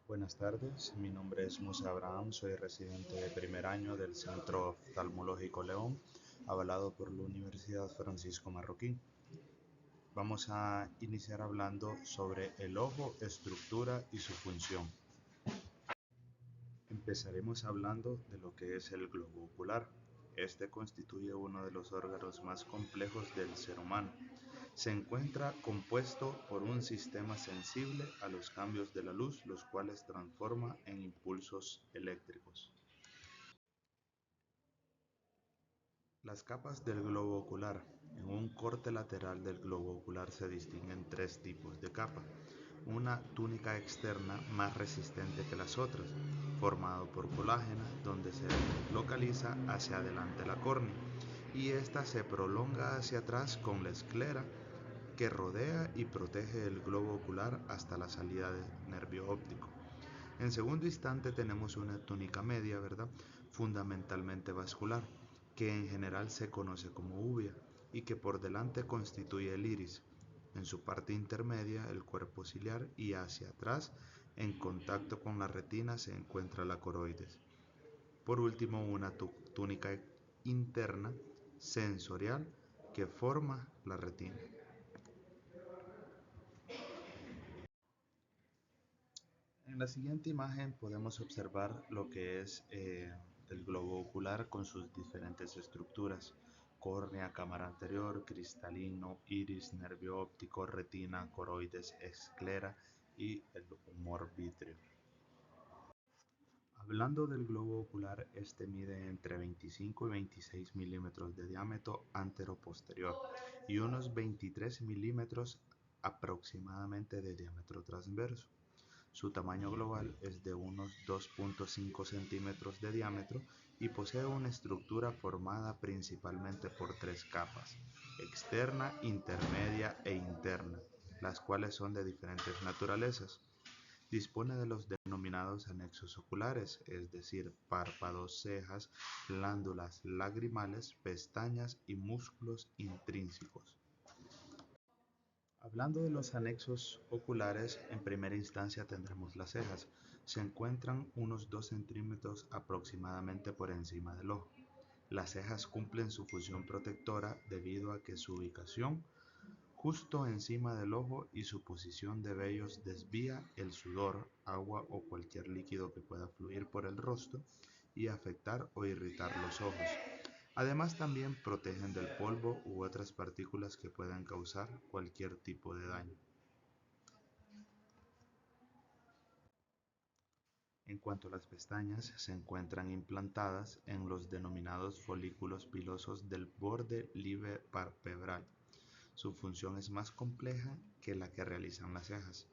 Buenas tardes, mi nombre es Musa Abraham, soy residente de primer año del Centro Oftalmológico León, avalado por la Universidad Francisco Marroquín. Vamos a iniciar hablando sobre el ojo, estructura y su función. Empezaremos hablando de lo que es el globo ocular. Este constituye uno de los órganos más complejos del ser humano. Se encuentra compuesto por un sistema sensible a los cambios de la luz, los cuales transforma en impulsos eléctricos. Las capas del globo ocular. En un corte lateral del globo ocular se distinguen tres tipos de capa. Una túnica externa más resistente que las otras, formado por colágeno, donde se localiza hacia adelante la córnea, y esta se prolonga hacia atrás con la esclera que rodea y protege el globo ocular hasta la salida del nervio óptico. En segundo instante tenemos una túnica media, ¿verdad? Fundamentalmente vascular, que en general se conoce como uvea y que por delante constituye el iris. En su parte intermedia el cuerpo ciliar y hacia atrás, en contacto con la retina, se encuentra la coroides. Por último, una túnica interna sensorial que forma la retina. En la siguiente imagen podemos observar lo que es el globo ocular con sus diferentes estructuras: córnea, cámara anterior, cristalino, iris, nervio óptico, retina, coroides, esclera y el humor vítreo. Hablando del globo ocular, este mide entre 25 y 26 milímetros de diámetro antero-posterior y unos 23 milímetros aproximadamente de diámetro transverso. Su tamaño global es de unos 2.5 centímetros de diámetro y posee una estructura formada principalmente por tres capas: externa, intermedia e interna, las cuales son de diferentes naturalezas. Dispone de los denominados anexos oculares, es decir, párpados, cejas, glándulas lagrimales, pestañas y músculos intrínsecos. Hablando de los anexos oculares, en primera instancia tendremos las cejas. Se encuentran unos 2 centímetros aproximadamente por encima del ojo. Las cejas cumplen su función protectora debido a que su ubicación justo encima del ojo y su posición de vellos desvía el sudor, agua o cualquier líquido que pueda fluir por el rostro y afectar o irritar los ojos. Además, también protegen del polvo u otras partículas que puedan causar cualquier tipo de daño. En cuanto a las pestañas, se encuentran implantadas en los denominados folículos pilosos del borde libre palpebral. Su función es más compleja que la que realizan las cejas.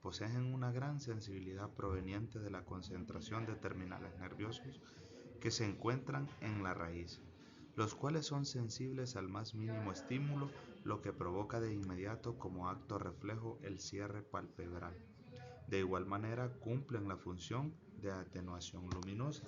Poseen una gran sensibilidad proveniente de la concentración de terminales nerviosos que se encuentran en la raíz, los cuales son sensibles al más mínimo estímulo, lo que provoca de inmediato como acto reflejo el cierre palpebral. De igual manera cumplen la función de atenuación luminosa.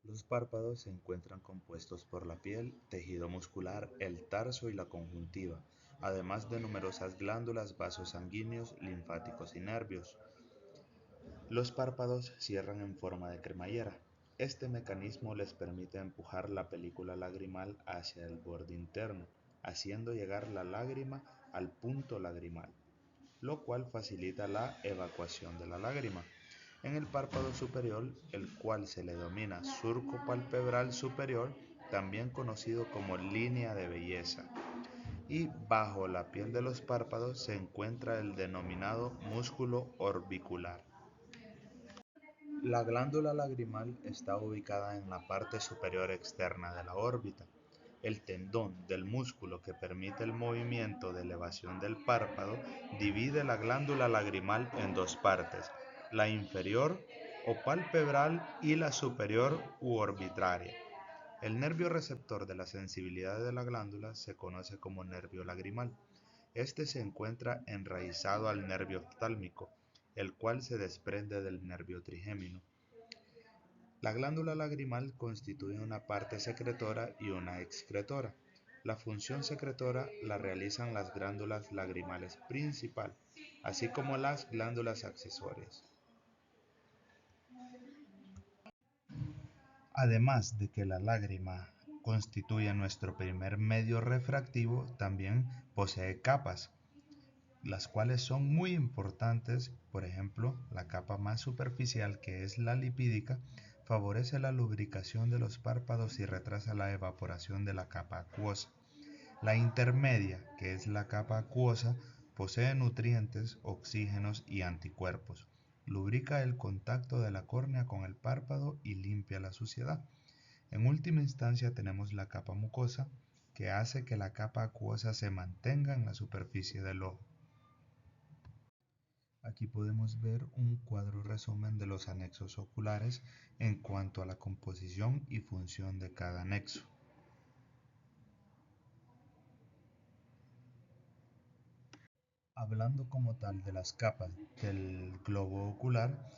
Los párpados se encuentran compuestos por la piel, tejido muscular, el tarso y la conjuntiva, además de numerosas glándulas, vasos sanguíneos, linfáticos y nervios. Los párpados cierran en forma de cremallera. Este mecanismo les permite empujar la película lagrimal hacia el borde interno, haciendo llegar la lágrima al punto lagrimal, lo cual facilita la evacuación de la lágrima. En el párpado superior, el cual se le denomina surco palpebral superior, también conocido como línea de belleza, y bajo la piel de los párpados se encuentra el denominado músculo orbicular. La glándula lagrimal está ubicada en la parte superior externa de la órbita. El tendón del músculo que permite el movimiento de elevación del párpado divide la glándula lagrimal en dos partes: la inferior o palpebral y la superior u orbitaria. El nervio receptor de la sensibilidad de la glándula se conoce como nervio lagrimal. Este se encuentra enraizado al nervio oftálmico, el cual se desprende del nervio trigémino. La glándula lagrimal constituye una parte secretora y una excretora. La función secretora la realizan las glándulas lagrimales principal, así como las glándulas accesorias. Además de que la lágrima constituye nuestro primer medio refractivo, también posee capas, las cuales son muy importantes. Por ejemplo, la capa más superficial, que es la lipídica, favorece la lubricación de los párpados y retrasa la evaporación de la capa acuosa. La intermedia, que es la capa acuosa, posee nutrientes, oxígenos y anticuerpos. Lubrica el contacto de la córnea con el párpado y limpia la suciedad. En última instancia tenemos la capa mucosa, que hace que la capa acuosa se mantenga en la superficie del ojo. Aquí podemos ver un cuadro resumen de los anexos oculares en cuanto a la composición y función de cada anexo. Hablando como tal de las capas del globo ocular,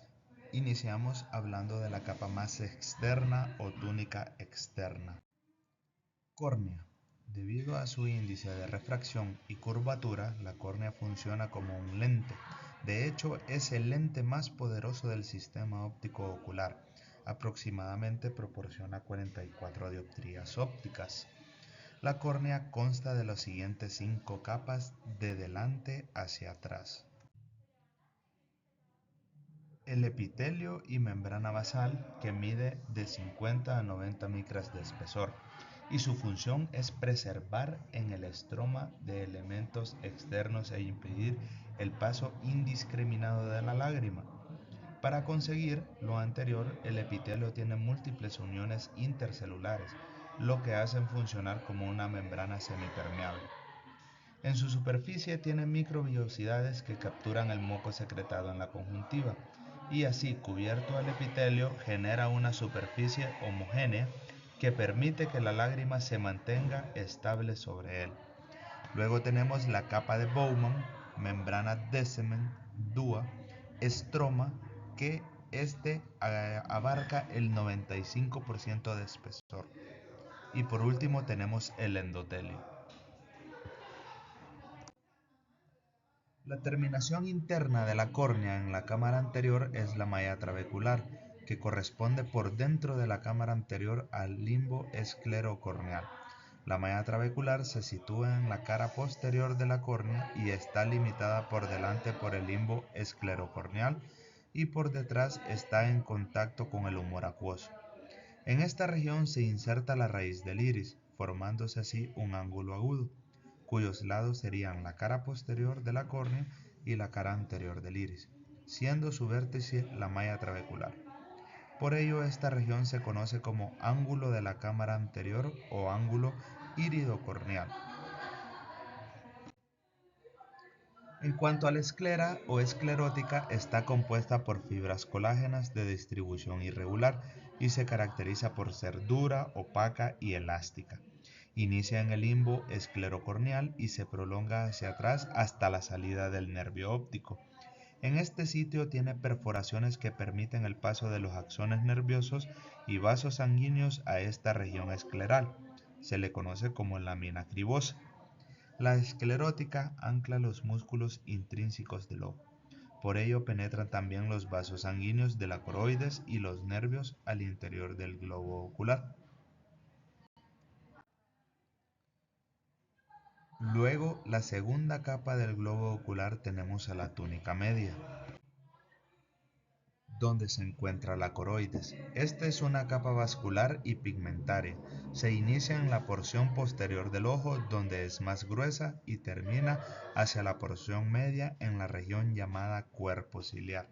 iniciamos hablando de la capa más externa o túnica externa. Córnea. Debido a su índice de refracción y curvatura, la córnea funciona como un lente. De hecho, es el lente más poderoso del sistema óptico ocular. Aproximadamente proporciona 44 dioptrías ópticas. La córnea consta de las siguientes 5 capas de delante hacia atrás. El epitelio y membrana basal, que mide de 50 a 90 micras de espesor, y su función es preservar en el estroma de elementos externos e impedir el paso indiscriminado de la lágrima. Para conseguir lo anterior, el epitelio tiene múltiples uniones intercelulares, lo que hacen funcionar como una membrana semipermeable. En su superficie tiene microvellosidades que capturan el moco secretado en la conjuntiva, y así cubierto el epitelio genera una superficie homogénea que permite que la lágrima se mantenga estable sobre él. Luego tenemos la capa de Bowman, membrana Descemet, DUA, estroma, que abarca el 95% de espesor. Y por último tenemos el endotelio. La terminación interna de la córnea en la cámara anterior es la malla trabecular, que corresponde por dentro de la cámara anterior al limbo esclerocorneal. La malla trabecular se sitúa en la cara posterior de la córnea y está limitada por delante por el limbo esclerocorneal, y por detrás está en contacto con el humor acuoso. En esta región se inserta la raíz del iris, formándose así un ángulo agudo, cuyos lados serían la cara posterior de la córnea y la cara anterior del iris, siendo su vértice la malla trabecular. Por ello, esta región se conoce como ángulo de la cámara anterior o ángulo iridocorneal. En cuanto a la esclera o esclerótica, está compuesta por fibras colágenas de distribución irregular y se caracteriza por ser dura, opaca y elástica. Inicia en el limbo esclerocorneal y se prolonga hacia atrás hasta la salida del nervio óptico. En este sitio tiene perforaciones que permiten el paso de los axones nerviosos y vasos sanguíneos a esta región escleral. Se le conoce como lámina cribosa. La esclerótica ancla los músculos intrínsecos del ojo. Por ello penetran también los vasos sanguíneos de la coroides y los nervios al interior del globo ocular. Luego, la segunda capa del globo ocular tenemos a la túnica media, donde se encuentra la coroides. Esta es una capa vascular y pigmentaria. Se inicia en la porción posterior del ojo, donde es más gruesa, y termina hacia la porción media en la región llamada cuerpo ciliar,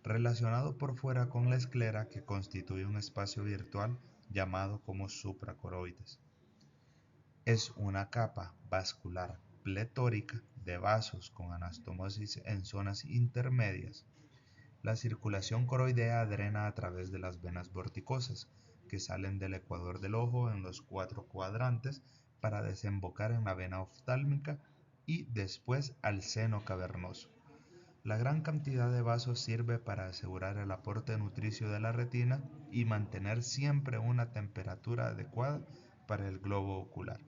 relacionado por fuera con la esclera, que constituye un espacio virtual llamado como supracoroides. Es una capa vascular pletórica de vasos con anastomosis en zonas intermedias. La circulación coroidea drena a través de las venas vorticosas, que salen del ecuador del ojo en los 4 cuadrantes para desembocar en la vena oftálmica y después al seno cavernoso. La gran cantidad de vasos sirve para asegurar el aporte nutricio de la retina y mantener siempre una temperatura adecuada para el globo ocular.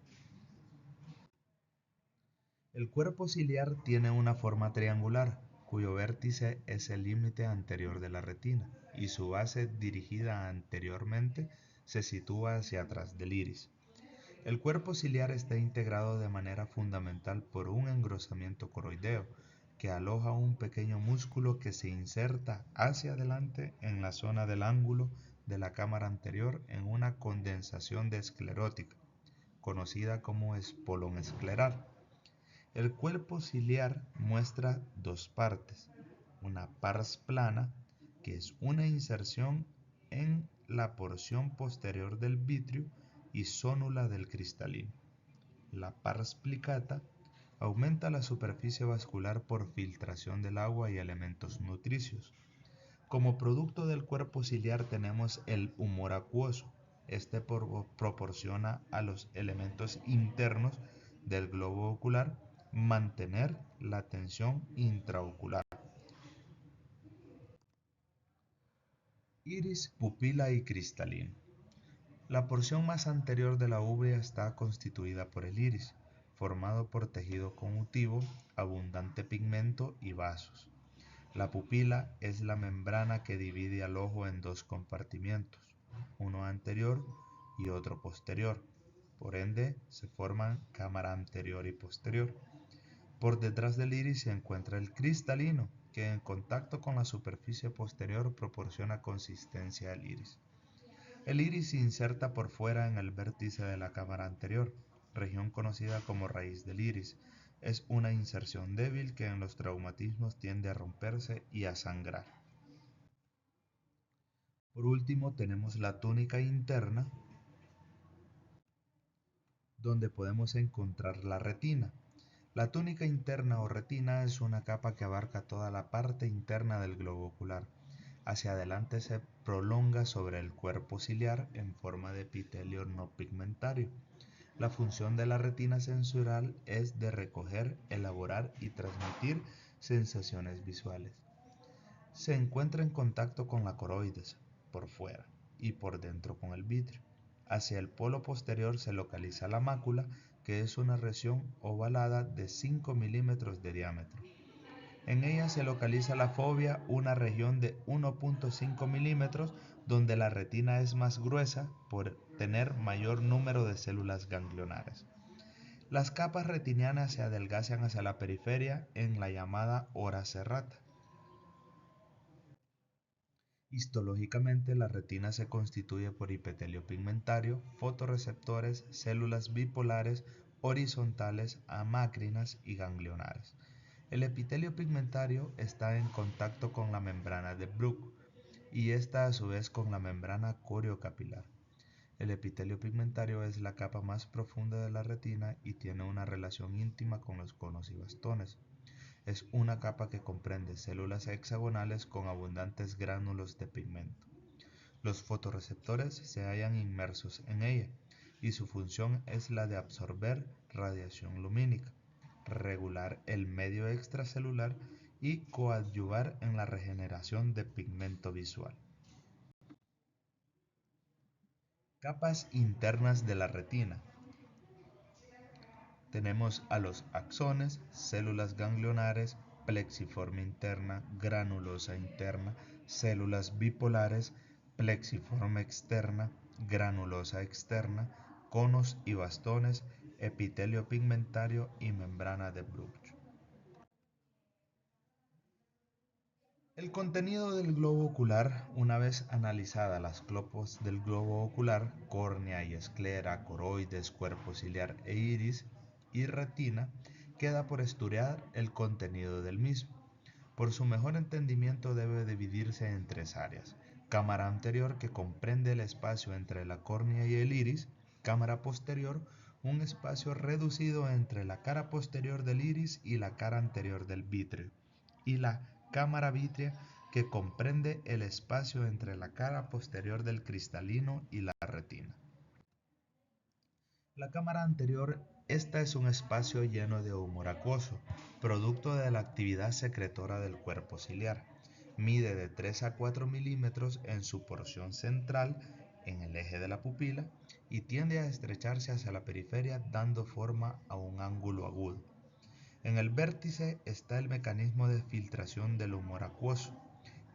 El cuerpo ciliar tiene una forma triangular, cuyo vértice es el límite anterior de la retina y su base dirigida anteriormente se sitúa hacia atrás del iris. El cuerpo ciliar está integrado de manera fundamental por un engrosamiento coroideo que aloja un pequeño músculo que se inserta hacia adelante en la zona del ángulo de la cámara anterior en una condensación de esclerótica, conocida como espolón escleral. El cuerpo ciliar muestra dos partes, una pars plana, que es una inserción en la porción posterior del vitrio y zónula del cristalino. La pars plicata aumenta la superficie vascular por filtración del agua y elementos nutricios. Como producto del cuerpo ciliar tenemos el humor acuoso. Este proporciona a los elementos internos del globo ocular mantener la tensión intraocular. Iris, pupila y cristalino. La porción más anterior de la uvea está constituida por el iris, formado por tejido conjuntivo, abundante pigmento y vasos. La pupila es la membrana que divide al ojo en dos compartimientos, uno anterior y otro posterior. Por ende, se forman cámara anterior y posterior. Por detrás del iris se encuentra el cristalino, que en contacto con la superficie posterior proporciona consistencia al iris. El iris se inserta por fuera en el vértice de la cámara anterior, región conocida como raíz del iris. Es una inserción débil que en los traumatismos tiende a romperse y a sangrar. Por último tenemos la túnica interna, donde podemos encontrar la retina. La túnica interna o retina es una capa que abarca toda la parte interna del globo ocular. Hacia adelante se prolonga sobre el cuerpo ciliar en forma de epitelio no pigmentario. La función de la retina sensorial es de recoger, elaborar y transmitir sensaciones visuales. Se encuentra en contacto con la coroides, por fuera, y por dentro con el vitrio. Hacia el polo posterior se localiza la mácula, que es una región ovalada de 5 milímetros de diámetro. En ella se localiza la fóvea, una región de 1.5 milímetros, donde la retina es más gruesa por tener mayor número de células ganglionares. Las capas retinianas se adelgazan hacia la periferia en la llamada hora serrata. Histológicamente, la retina se constituye por epitelio pigmentario, fotorreceptores, células bipolares, horizontales, amácrinas y ganglionares. El epitelio pigmentario está en contacto con la membrana de Bruch y esta a su vez con la membrana coriocapilar. El epitelio pigmentario es la capa más profunda de la retina y tiene una relación íntima con los conos y bastones. Es una capa que comprende células hexagonales con abundantes gránulos de pigmento. Los fotorreceptores se hallan inmersos en ella y su función es la de absorber radiación lumínica, regular el medio extracelular y coadyuvar en la regeneración de pigmento visual. Capas internas de la retina. Tenemos a los axones, células ganglionares, plexiforme interna, granulosa interna, células bipolares, plexiforme externa, granulosa externa, conos y bastones, epitelio pigmentario y membrana de Bruch. El contenido del globo ocular, una vez analizadas las copos del globo ocular, córnea y esclera, coroides, cuerpo ciliar e iris y retina, queda por estudiar el contenido del mismo. Por su mejor entendimiento debe dividirse en tres áreas: cámara anterior, que comprende el espacio entre la córnea y el iris; cámara posterior, un espacio reducido entre la cara posterior del iris y la cara anterior del vitrio; y la cámara vítrea, que comprende el espacio entre la cara posterior del cristalino y la retina. La cámara anterior, esta es un espacio lleno de humor acuoso, producto de la actividad secretora del cuerpo ciliar. Mide de 3 a 4 milímetros en su porción central, en el eje de la pupila, y tiende a estrecharse hacia la periferia dando forma a un ángulo agudo. En el vértice está el mecanismo de filtración del humor acuoso,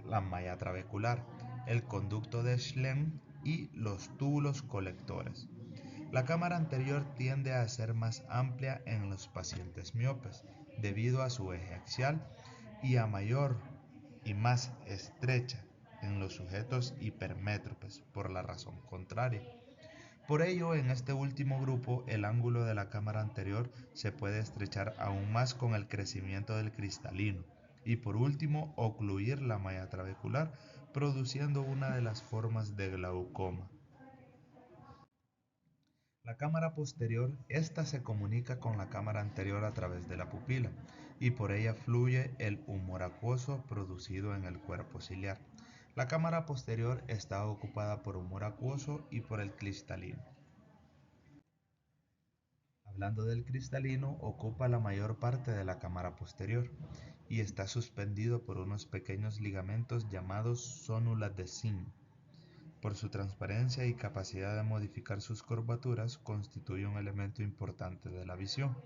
la malla trabecular, el conducto de Schlemm y los túbulos colectores. La cámara anterior tiende a ser más amplia en los pacientes miopes, debido a su eje axial, y a mayor y más estrecha en los sujetos hipermétropes, por la razón contraria. Por ello, en este último grupo, el ángulo de la cámara anterior se puede estrechar aún más con el crecimiento del cristalino y, por último, ocluir la malla trabecular, produciendo una de las formas de glaucoma. La cámara posterior, esta se comunica con la cámara anterior a través de la pupila y por ella fluye el humor acuoso producido en el cuerpo ciliar. La cámara posterior está ocupada por humor acuoso y por el cristalino. Hablando del cristalino, ocupa la mayor parte de la cámara posterior y está suspendido por unos pequeños ligamentos llamados zónulas de zinc. Por su transparencia y capacidad de modificar sus curvaturas, constituye un elemento importante de la visión.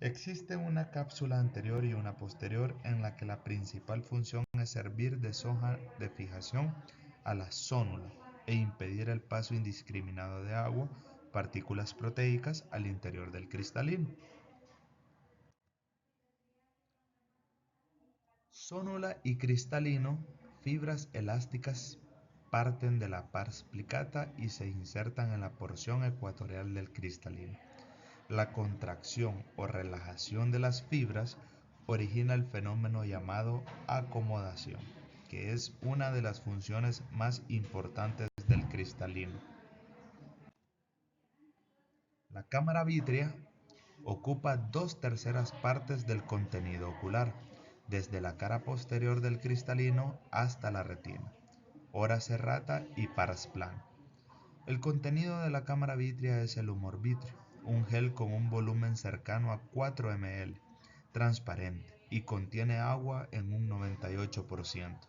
Existe una cápsula anterior y una posterior en la que la principal función es servir de soja de fijación a la zónula e impedir el paso indiscriminado de agua, partículas proteicas al interior del cristalino. Zónula y cristalino, fibras elásticas parten de la pars plicata y se insertan en la porción ecuatorial del cristalino. La contracción o relajación de las fibras origina el fenómeno llamado acomodación, que es una de las funciones más importantes del cristalino. La cámara vítrea ocupa 2/3 partes del contenido ocular, desde la cara posterior del cristalino hasta la retina, ora serrata y pars plana. El contenido de la cámara vítrea es el humor vítreo, un gel con un volumen cercano a 4 ml, transparente y contiene agua en un 98%.